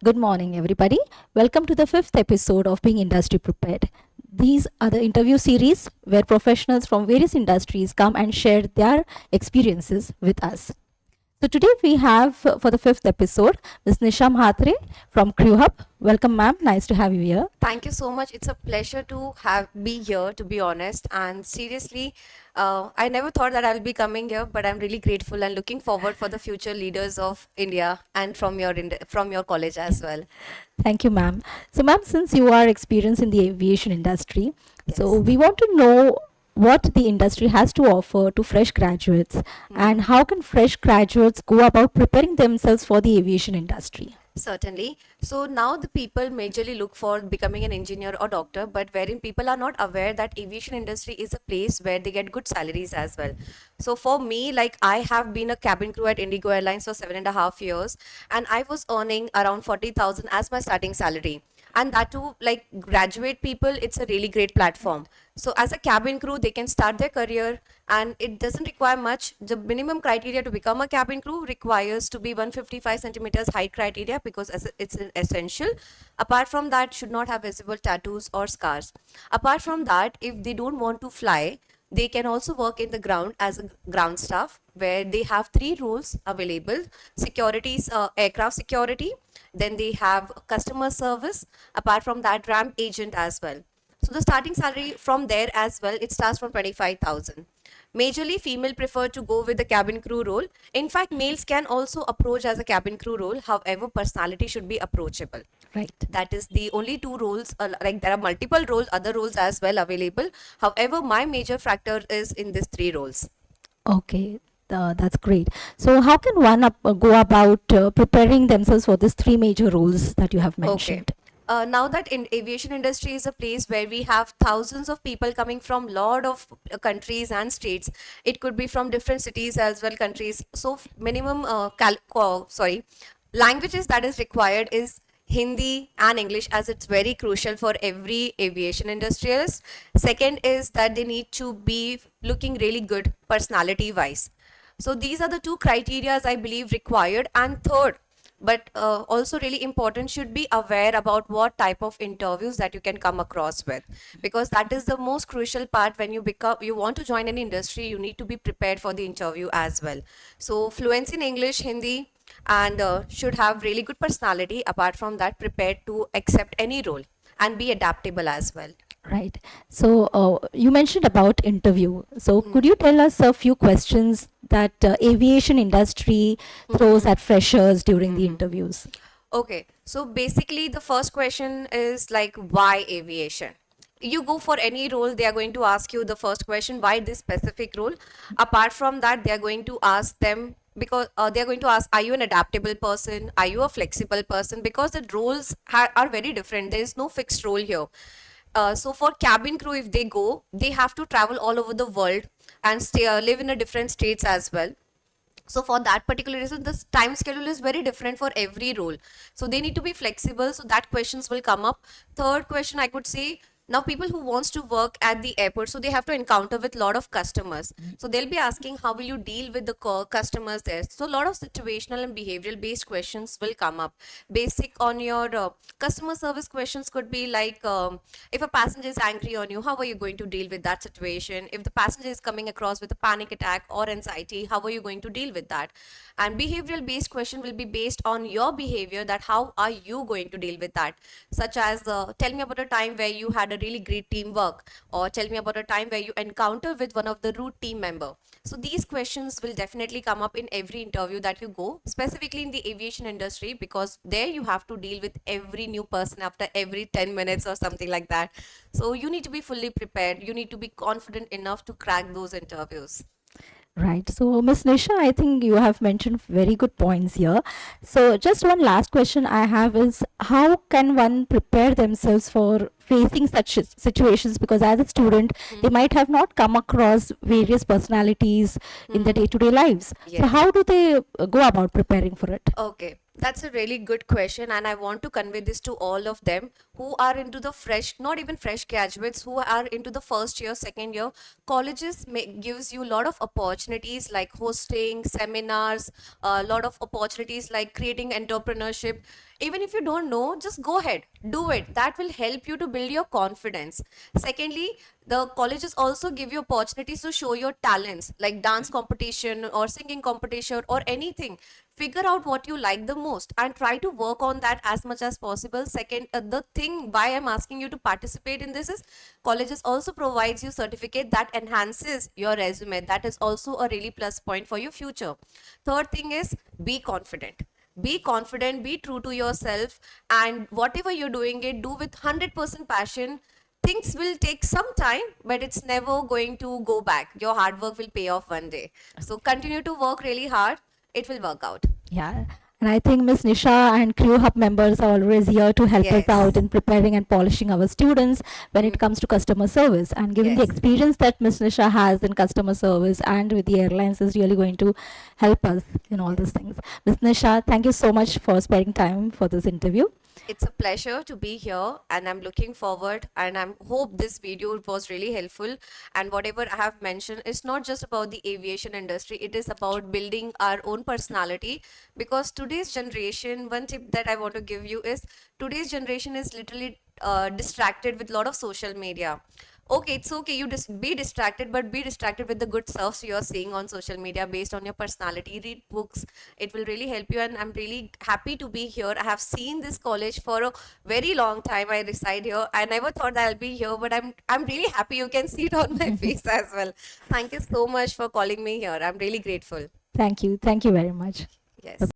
Good morning, everybody. Welcome to the fifth episode of Being Industry Prepared. These are the interview series where professionals from various industries come and share their experiences with us. So today we have for the fifth episode Ms.Nisha Mhatre from Crewhub. Welcome, ma'am. Nice to have you here. Thank you so much. It's a pleasure to be here, to be honest. And seriously, I never thought that I'll be coming here, but I'm really grateful and looking forward for the future leaders of India and from your college as well. Thank you, ma'am. So, ma'am, since you are experienced in the aviation industry, so Yes. we want to know what the industry has to offer to fresh graduates and how can fresh graduates go about preparing themselves for the aviation industry. Certainly. So now the people majorly look for becoming an engineer or doctor, but wherein people are not aware that aviation industry is a place where they get good salaries as well. So for me, like I have been a cabin crew at Indigo Airlines for 7.5 years, and I was earning around 40,000 as my starting salary. And that too, like graduate people, it's a really great platform. So as a cabin crew, they can start their career and it doesn't require much. The minimum criteria to become a cabin crew requires to be 155 centimeters height criteria because it's an essential. Apart from that, should not have visible tattoos or scars. Apart from that, if they don't want to fly, they can also work in the ground as a ground staff where they have three roles available. Security is aircraft security, then they have customer service, apart from that ramp agent as well. So the starting salary from there as well, it starts from 25,000. Majorly female prefer to go with the cabin crew role. In fact, males can also approach as a cabin crew role. However, personality should be approachable. Right. That is the only two roles, like there are multiple roles, other roles as well available. However, my major factor is in these three roles. Okay. That's great. So, how can one go about preparing themselves for these three major roles that you have Okay. mentioned? Now that in aviation industry is a place where we have thousands of people coming from lot of countries and states. It could be from different cities as well, countries. So minimum languages that is required is Hindi and English, as it's very crucial for every aviation industrialist. Second is that they need to be looking really good personality wise. So these are the two criterias I believe required. And third, but also really important, should be aware about what type of interviews that you can come across with, because that is the most crucial part. When you want to join an industry, you need to be prepared for the interview as well. So fluency in English, Hindi, and should have really good personality. Apart from that, prepared to accept any role and be adaptable as well. Right. So, you mentioned about interview. So, could you tell us a few questions that aviation industry throws at freshers during the interviews? Okay, so basically the first question is like, why aviation? You go for any role, they are going to ask you the first question, why this specific role? Apart from that, they are going to ask them, because they are going to ask, are you an adaptable person? Are you a flexible person? Because the roles are very different. There is no fixed role here. So for cabin crew, if they go, they have to travel all over the world and stay, live in a different states as well. So for that particular reason, this time schedule is very different for every role. So they need to be flexible. So that questions will come up. Third question, I could say, now people who wants to work at the airport, so they have to encounter with lot of customers. So they'll be asking, how will you deal with the customers there? So a lot of situational and behavioral based questions will come up. Basic on your customer service questions could be like, if a passenger is angry on you, how are you going to deal with that situation? If the passenger is coming across with a panic attack or anxiety, how are you going to deal with that? And behavioral based question will be based on your behavior, that how are you going to deal with that? Such as, tell me about a time where you had a really great teamwork, or tell me about a time where you encounter with one of the rude team member. So these questions will definitely come up in every interview that you go, specifically in the aviation industry, because there you have to deal with every new person after every 10 minutes or something like that. So you need to be fully prepared. You need to be confident enough to crack those interviews. Right. So, Ms. Nisha, I think you have mentioned very good points here. So, just one last question I have is, how can one prepare themselves for facing such situations? Because as a student, they might have not come across various personalities in their day-to-day lives. So, Yes. how do they go about preparing for it? Okay, that's a really good question, and I want to convey this to all of them who are into the fresh, not even fresh graduates, who are into the first year, second year, colleges gives you a lot of opportunities like hosting seminars, a lot of opportunities like creating entrepreneurship. Even if you don't know, just go ahead, do it. That will help you to build your confidence. Secondly, the colleges also give you opportunities to show your talents like dance competition or singing competition or anything. Figure out what you like the most and try to work on that as much as possible. Second, the thing why I'm asking you to participate in this is colleges also provides you certificate that enhances your resume. That is also a really plus point for your future. Third thing is be confident. Be confident, be true to yourself, and whatever you're doing it, do with 100% passion. Things will take some time, but it's never going to go back. Your hard work will pay off one day. So continue to work really hard. It will work out. Yeah. And I think Ms. Nisha and Crewhub members are always here to help us Yes. out in preparing and polishing our students when it Mm. comes to customer service. And given the Yes. experience that Ms. Nisha has in customer service and with the airlines is really going to help us in all these things. Ms. Nisha, thank you so much for spending time for this interview. It's a pleasure to be here, and I'm looking forward, and I hope this video was really helpful. And whatever I have mentioned is not just about the aviation industry, it is about building our own personality. Because today's generation, one tip that I want to give you is today's generation is literally distracted with a lot of social media. Okay, it's okay, you just be distracted, but be distracted with the good stuff you're seeing on social media based on your personality. Read books, it will really help you, and I'm really happy to be here. I have seen this college for a very long time. I reside here. I never thought that I'll be here, but I'm really happy. You can see it on my face as well. Thank you so much for calling me here. I'm really grateful. Thank you. Thank you very much. Yes.